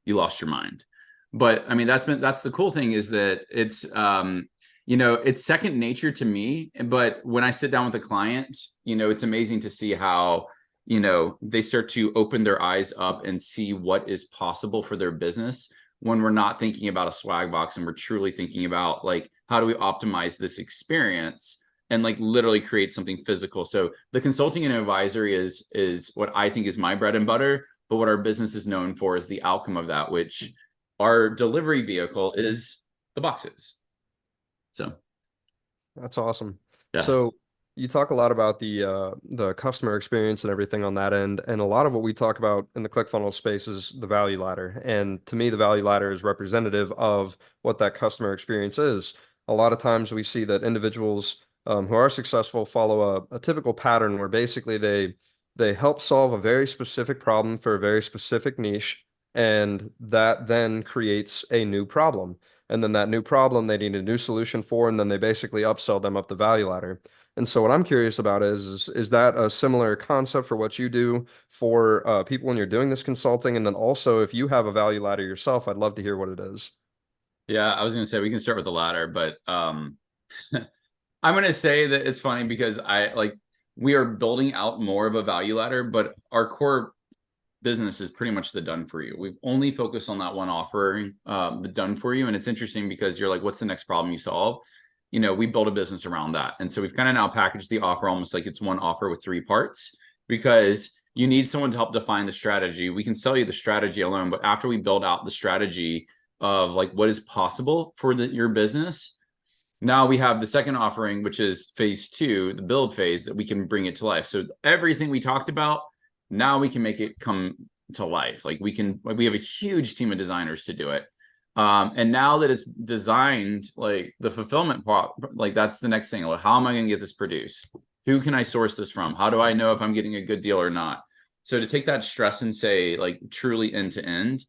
you lost your mind. But I mean, that's the cool thing is that it's, you know, it's second nature to me. But when I sit down with a client, you know, it's amazing to see how, you know, they start to open their eyes up and see what is possible for their business when we're not thinking about a swag box and we're truly thinking about like, how do we optimize this experience and like literally create something physical. So the consulting and advisory is what I think is my bread and butter, but what our business is known for is the outcome of that, which our delivery vehicle is the boxes. So That's awesome. yeah. So you talk a lot about the customer experience and everything on that end, and a lot of what we talk about in the ClickFunnels space is the value ladder. And to me, the value ladder is representative of what that customer experience is. A lot of times we see that individuals who are successful follow a typical pattern where basically they help solve a very specific problem for a very specific niche, and that then creates a new problem. And then that new problem they need a new solution for, and then they basically upsell them up the value ladder. And so what I'm curious about is that a similar concept for what you do for people when you're doing this consulting? And then also if you have a value ladder yourself, I'd love to hear what it is. Yeah, I was going to say we can start with the ladder, but I'm going to say that it's funny because we are building out more of a value ladder, but our core business is pretty much the done for you. We've only focused on that one offering, the done for you. And it's interesting because you're like, what's the next problem you solve? You know, we build a business around that. And so we've kind of now packaged the offer almost like it's one offer with three parts, because you need someone to help define the strategy. We can sell you the strategy alone, but after we build out the strategy of like what is possible for your business, now we have the second offering, which is phase two, the build phase, that we can bring it to life. So everything we talked about, now we can make it come to life. Like we have a huge team of designers to do it. And now that it's designed, like the fulfillment part, like that's the next thing. Like, how am I going to get this produced? Who can I source this from? How do I know if I'm getting a good deal or not? So to take that stress and say like truly end to end,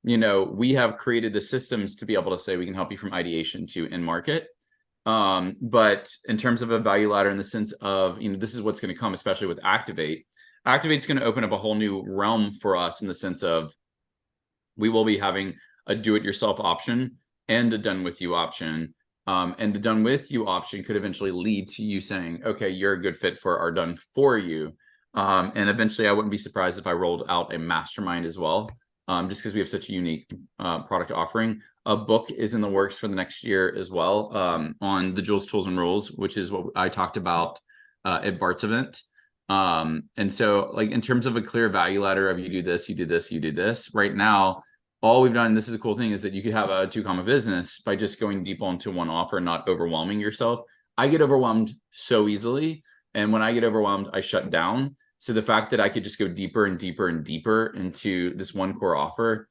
you know, we have created the systems to be able to say we can help you from ideation to in market. But in terms of a value ladder, in the sense of, this is what's going to come, especially with Activate's going to open up a whole new realm for us in the sense of we will be having a do-it-yourself option and a done-with-you option. And the done-with-you option could eventually lead to you saying, okay, you're a good fit for our done-for-you. And eventually I wouldn't be surprised if I rolled out a mastermind as well, just because we have such a unique product offering. A book is in the works for the next year as well, on the Jules, Tools, and Rules, which is what I talked about at Bart's event. And so, like, in terms of a clear value ladder of you do this, you do this, you do this, right now, all we've done, this is a cool thing, is that you could have a 2 comma business by just going deep onto one offer and not overwhelming yourself. I get overwhelmed so easily. And when I get overwhelmed, I shut down. So the fact that I could just go deeper and deeper and deeper into this one core offer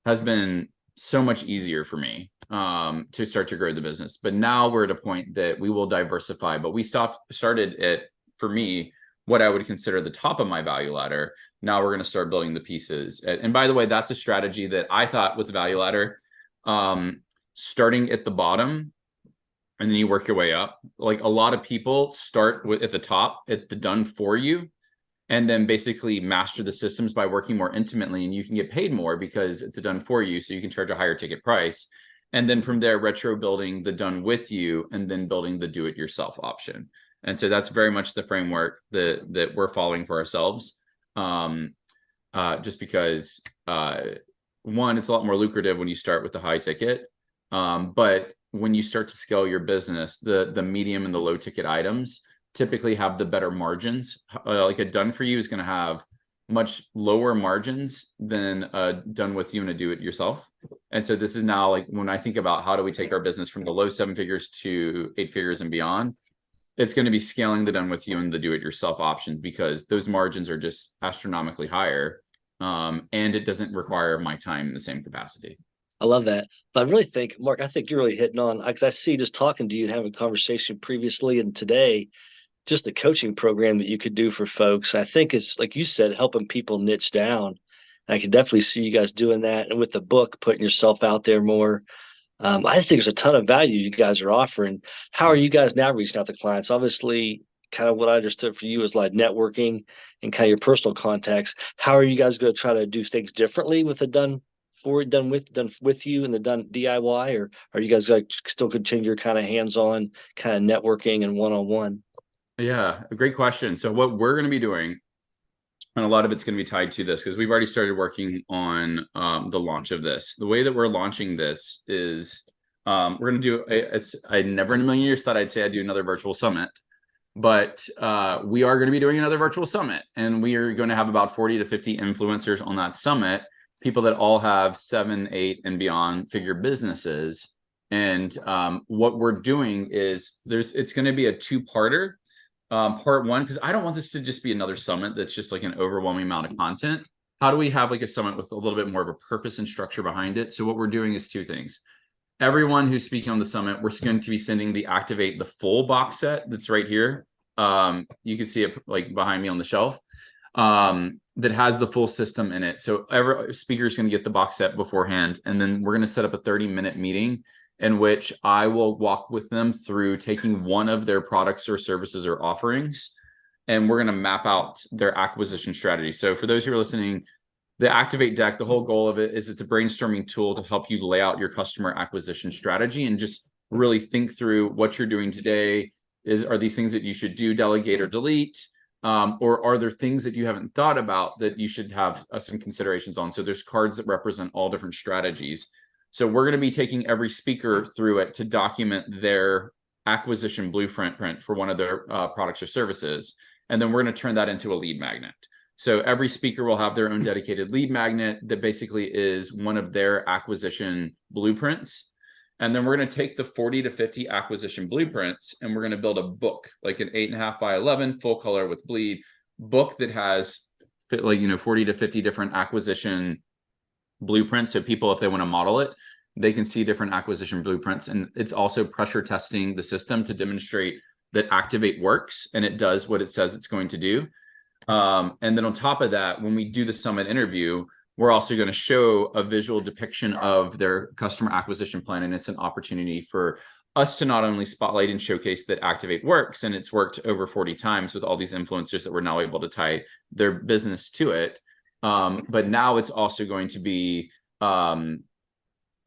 has been so much easier for me to start to grow the business. But now we're at a point that we will diversify, but we started at, for me, what I would consider the top of my value ladder. Now we're going to start building the pieces. And by the way, that's a strategy that I thought with the value ladder, starting at the bottom and then you work your way up. Like, a lot of people start at the top, at the done for you, and then basically master the systems by working more intimately, and you can get paid more because it's a done for you. So you can charge a higher ticket price. And then from there, retro building the done with you, and then building the do it yourself option. And so that's very much the framework that we're following for ourselves. Just because one, it's a lot more lucrative when you start with the high ticket. But when you start to scale your business, the medium and the low ticket items typically have the better margins. Like a done for you is going to have much lower margins than done with you and a do it yourself. And so this is now, like, when I think about how do we take our business from the low 7 figures to 8 figures and beyond, it's going to be scaling the done with you and the do it yourself options, because those margins are just astronomically higher. And it doesn't require my time in the same capacity. I love that. But I really think, Mark, I think you're really hitting on, because I see, just talking to you and having a conversation previously and today, just the coaching program that you could do for folks. I think it's, like you said, helping people niche down. And I can definitely see you guys doing that. And with the book, putting yourself out there more. I think there's a ton of value you guys are offering. How are you guys now reaching out to clients? Obviously, kind of what I understood for you is like networking and kind of your personal contacts. How are you guys going to try to do things differently with the done with you and the done DIY, or are you guys going to still continue your kind of hands-on kind of networking and one-on-one? Yeah, a great question. So what we're going to be doing, and a lot of it's going to be tied to this, because we've already started working on the launch of this. The way that we're launching this is we're going to do, I never in a million years thought I'd say I'd do another virtual summit, but we are going to be doing another virtual summit, and we are going to have about 40 to 50 influencers on that summit, people that all have 7, 8 and beyond figure businesses. And what we're doing is it's going to be a 2-parter. Part one, because I don't want this to just be another summit that's just like an overwhelming amount of content. How do we have like a summit with a little bit more of a purpose and structure behind it? So what we're doing is 2 things. Everyone who's speaking on the summit, we're going to be sending the full box set that's right here. You can see it like behind me on the shelf, that has the full system in it. So every speaker is going to get the box set beforehand, and then we're going to set up a 30-minute meeting in which I will walk with them through taking one of their products or services or offerings, and we're going to map out their acquisition strategy. So for those who are listening, the Activate deck, the whole goal of it is it's a brainstorming tool to help you lay out your customer acquisition strategy and just really think through what you're doing today. Are these things that you should do, delegate, or delete? Or are there things that you haven't thought about that you should have some considerations on? So there's cards that represent all different strategies. So we're going to be taking every speaker through it to document their acquisition blueprint for one of their products or services. And then we're going to turn that into a lead magnet. So every speaker will have their own dedicated lead magnet that basically is one of their acquisition blueprints. And then we're going to take the 40 to 50 acquisition blueprints, and we're going to build a book, like an 8.5 by 11 full color with bleed book that has 40 to 50 different acquisition blueprints. So people, if they want to model it, they can see different acquisition blueprints. And it's also pressure testing the system to demonstrate that Activate works and it does what it says it's going to do. And then on top of that, when we do the summit interview, we're also going to show a visual depiction of their customer acquisition plan. And it's an opportunity for us to not only spotlight and showcase that Activate works, and it's worked over 40 times with all these influencers that we're now able to tie their business to it. But now it's also going to be a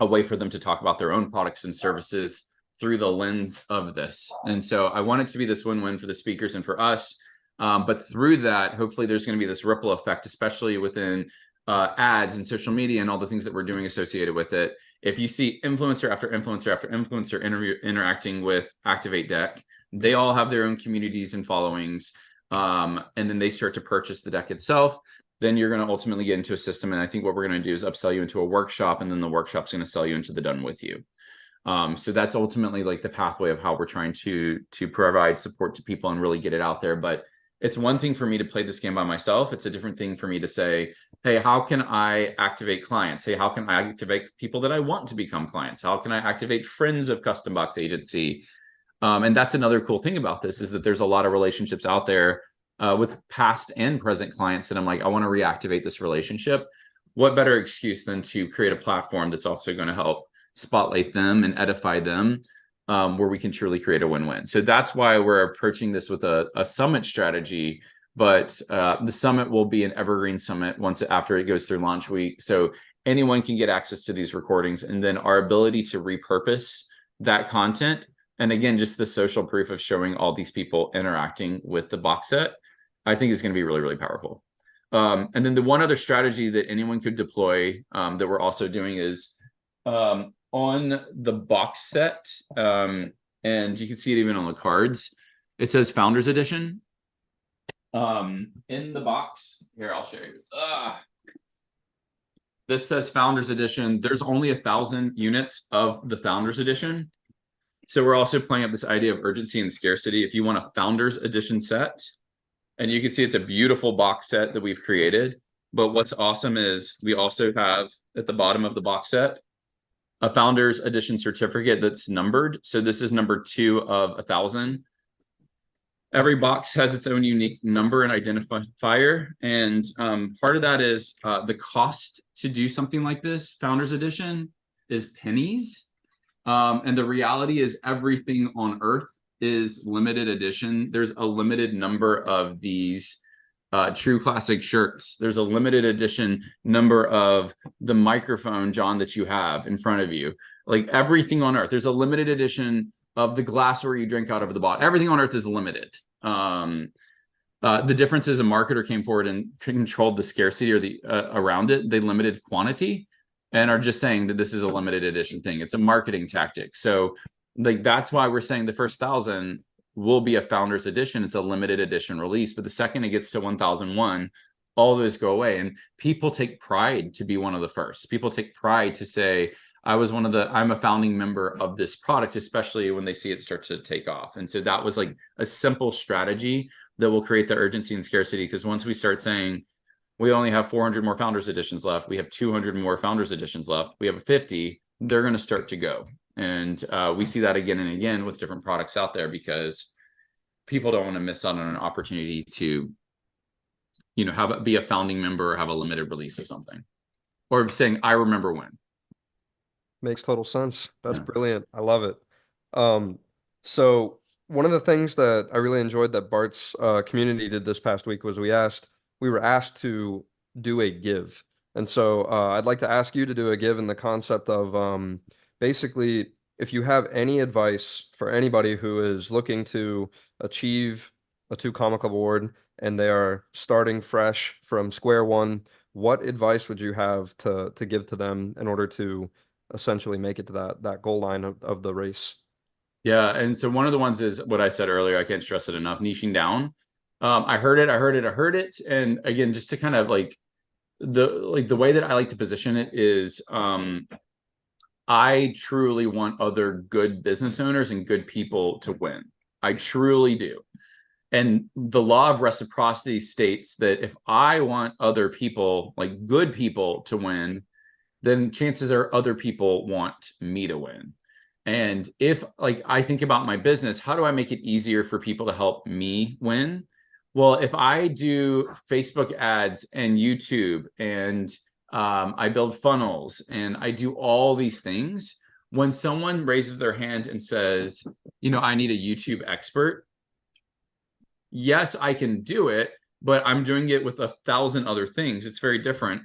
way for them to talk about their own products and services through the lens of this. And so I want it to be this win-win for the speakers and for us. But through that, hopefully there's going to be this ripple effect, especially within ads and social media and all the things that we're doing associated with it. If you see influencer after influencer after influencer interacting with Activate Deck, they all have their own communities and followings. And then they start to purchase the deck itself. Then you're going to ultimately get into a system. And I think what we're going to do is upsell you into a workshop, and then the workshop's going to sell you into the done with you. So that's ultimately like the pathway of how we're trying to provide support to people and really get it out there. But it's one thing for me to play this game by myself. It's a different thing for me to say, hey, how can I activate clients? Hey, how can I activate people that I want to become clients? How can I activate friends of Custom Box Agency? And that's another cool thing about this, is that there's a lot of relationships out there with past and present clients that I'm like, I want to reactivate this relationship. What better excuse than to create a platform that's also going to help spotlight them and edify them, where we can truly create a win-win. So that's why we're approaching this with a summit strategy. But the summit will be an evergreen summit after it goes through launch week. So anyone can get access to these recordings, and then our ability to repurpose that content. And again, just the social proof of showing all these people interacting with the box set, I think is going to be really, really powerful. And then the one other strategy that anyone could deploy that we're also doing is on the box set, and you can see it even on the cards, it says Founders Edition. In the box, here, I'll show you. This says Founders Edition. There's only 1,000 units of the Founders Edition. So we're also playing up this idea of urgency and scarcity. If you want a Founders Edition set, and you can see it's a beautiful box set that we've created. But what's awesome is we also have at the bottom of the box set a Founders Edition certificate that's numbered. So this is number 2 of 1,000. Every box has its own unique number and identifier. And part of that is the cost to do something like this, Founders Edition, is pennies. And the reality is everything on Earth is limited edition. There's a limited number of these true classic shirts. There's a limited edition number of the microphone, John, that you have in front of you. Like everything on Earth, there's a limited edition of the glassware you drink out of the bottle. Everything on Earth is limited. The difference is a marketer came forward and controlled the scarcity or the around it. They limited quantity and are just saying that this is a limited edition thing. It's a marketing tactic. So like that's why we're saying the first 1,000 will be a Founders Edition. It's a limited edition release. But the second it gets to 1,001, all of those go away. And people take pride to be one of the first. People take pride to say, I'm a founding member of this product, especially when they see it start to take off. And so that was like a simple strategy that will create the urgency and scarcity. Because once we start saying, we only have 400 more Founders Editions left, we have 200 more Founders Editions left, we have 50, they're going to start to go. And we see that again and again with different products out there, because people don't want to miss out on an opportunity to, be a founding member or have a limited release of something, or saying, I remember when. Makes total sense. That's brilliant. I love it. So one of the things that I really enjoyed that Bart's community did this past week was we were asked to do a give. And so I'd like to ask you to do a give in the concept of basically, if you have any advice for anybody who is looking to achieve a 2 Comma Club award and they are starting fresh from square one, what advice would you have to give to them in order to essentially make it to that goal line of the race? Yeah. And so one of the ones is what I said earlier. I can't stress it enough, niching down. I heard it. And again, just to kind of the way that I like to position it is, I truly want other good business owners and good people to win. I truly do. And the law of reciprocity states that if I want other people, like good people, to win, then chances are other people want me to win. And if I think about my business, how do I make it easier for people to help me win? Well, if I do Facebook ads and YouTube and I build funnels and I do all these things, When someone raises their hand and says, I need a YouTube expert, yes, I can do it, but I'm doing it with 1,000 other things. It's very different.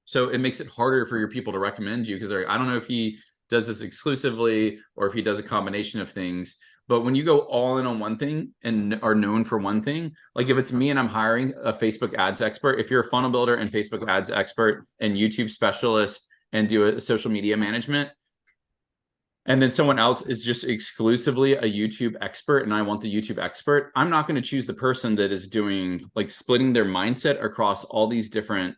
So it makes it harder for your people to recommend you, because I don't know if he does this exclusively or if he does a combination of things. But when you go all in on one thing and are known for one thing, like if it's me and I'm hiring a Facebook ads expert, if you're a funnel builder and Facebook ads expert and YouTube specialist and do a social media management, and then someone else is just exclusively a YouTube expert and I want the YouTube expert, I'm not going to choose the person that is doing like splitting their mindset across all these different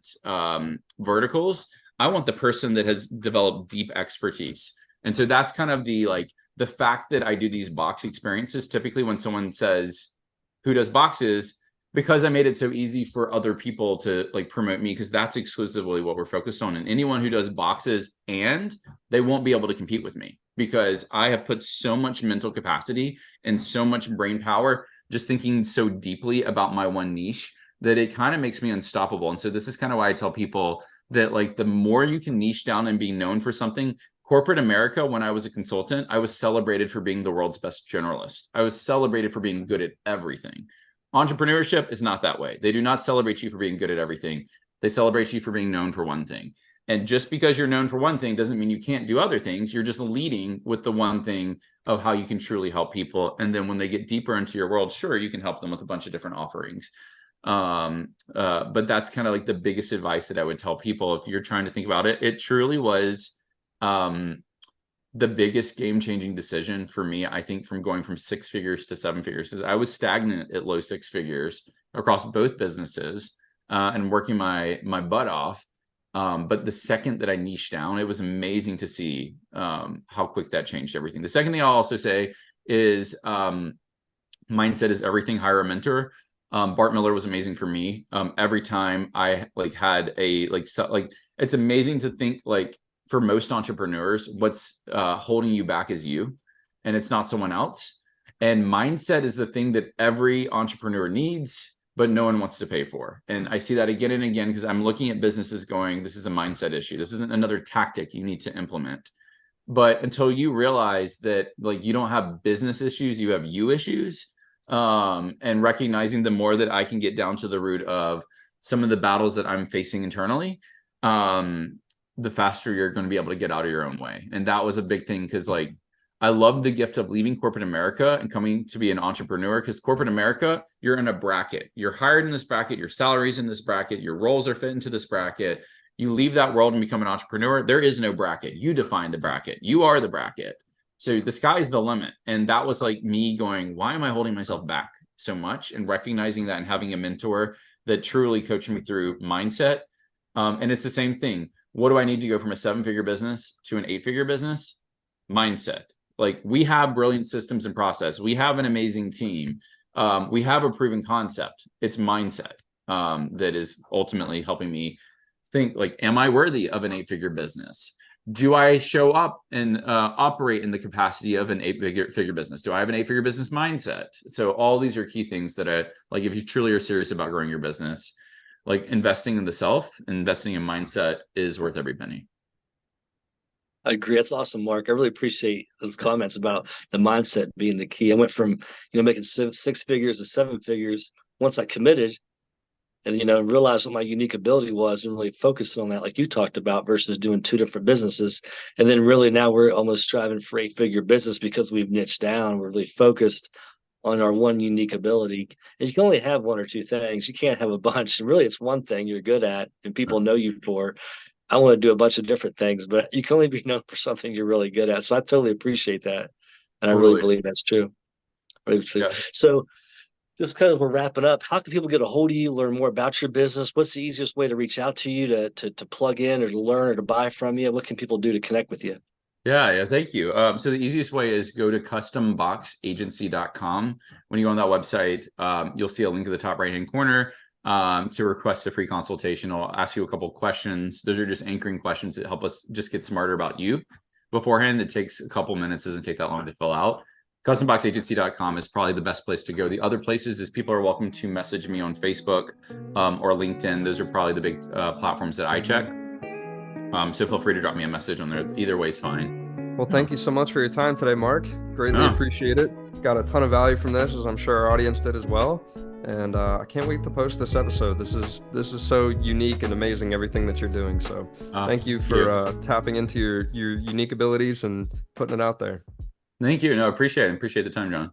verticals. I want the person that has developed deep expertise. And so that's kind of the fact that I do these box experiences. Typically when someone says, who does boxes? Because I made it so easy for other people to like promote me, because that's exclusively what we're focused on. And anyone who does boxes, and they won't be able to compete with me, because I have put so much mental capacity and so much brain power just thinking so deeply about my one niche that it kind of makes me unstoppable. And so this is kind of why I tell people that like the more you can niche down and be known for something. Corporate America, when I was a consultant, I was celebrated for being the world's best generalist. I was celebrated for being good at everything. Entrepreneurship is not that way. They do not celebrate you for being good at everything. They celebrate you for being known for one thing. And just because you're known for one thing doesn't mean you can't do other things. You're just leading with the one thing of how you can truly help people. And then when they get deeper into your world, sure, you can help them with a bunch of different offerings. But that's kind of like the biggest advice that I would tell people if you're trying to think about it. It truly was the biggest game-changing decision for me, I think, from going from 6 figures to 7 figures, is I was stagnant at low 6 figures across both businesses and working my butt off. But the second that I niched down, it was amazing to see how quick that changed everything. The second thing I'll also say is mindset is everything. Hire a mentor. Bart Miller was amazing for me. Every time I had a it's amazing to think for most entrepreneurs, what's holding you back is you, and it's not someone else. And mindset is the thing that every entrepreneur needs, but no one wants to pay for. And I see that again and again, because I'm looking at businesses going, this is a mindset issue. This isn't another tactic you need to implement. But until you realize that you don't have business issues, you have you issues, and recognizing the more that I can get down to the root of some of the battles that I'm facing internally, the faster you're going to be able to get out of your own way. And that was a big thing, because I love the gift of leaving corporate America and coming to be an entrepreneur, because corporate America, you're in a bracket. You're hired in this bracket. Your salary's in this bracket. Your roles are fit into this bracket. You leave that world and become an entrepreneur. There is no bracket. You define the bracket. You are the bracket. So the sky's the limit. And that was me going, why am I holding myself back so much? And recognizing that and having a mentor that truly coached me through mindset. And it's the same thing. What do I need to go from a 7-figure business to an 8-figure business? Mindset. We have brilliant systems and process. We have an amazing team. We have a proven concept. It's mindset that is ultimately helping me think, am I worthy of an 8-figure business? Do I show up and operate in the capacity of an 8-figure business? Do I have an 8-figure business mindset? So all these are key things that if you truly are serious about growing your business, investing in the self, investing in mindset is worth every penny. I agree. That's awesome, Mark. I really appreciate those comments about the mindset being the key. I went from, making 6 figures to 7 figures once I committed and, realized what my unique ability was and really focused on that, like you talked about, versus doing 2 different businesses. And then really now we're almost striving for 8-figure business because we've niched down. We're really focused on our one unique ability. And you can only have 1 or 2 things. You can't have a bunch. And really, it's one thing you're good at and people know you for. I want to do a bunch of different things, but you can only be known for something you're really good at. So I totally appreciate that. And I really believe that's true. Yeah. So just kind of we're wrapping up. How can people get a hold of you, learn more about your business? What's the easiest way to reach out to you to plug in or to learn or to buy from you? What can people do to connect with you? Yeah, thank you. So the easiest way is go to customboxagency.com. When you go on that website, you'll see a link at the top right-hand corner to request a free consultation. I'll ask you a couple of questions. Those are just anchoring questions that help us just get smarter about you beforehand. It takes a couple minutes, doesn't take that long to fill out. Customboxagency.com is probably the best place to go. The other places is people are welcome to message me on Facebook or LinkedIn. Those are probably the big platforms that I check. So feel free to drop me a message on there. Either way is fine. Well, thank you so much for your time today, Mark. Greatly Yeah. appreciate it. Got a ton of value from this, as I'm sure our audience did as well. And I can't wait to post this episode. This is so unique and amazing, everything that you're doing. So thank you for tapping into your unique abilities and putting it out there. Thank you. No, appreciate it. Appreciate the time, John.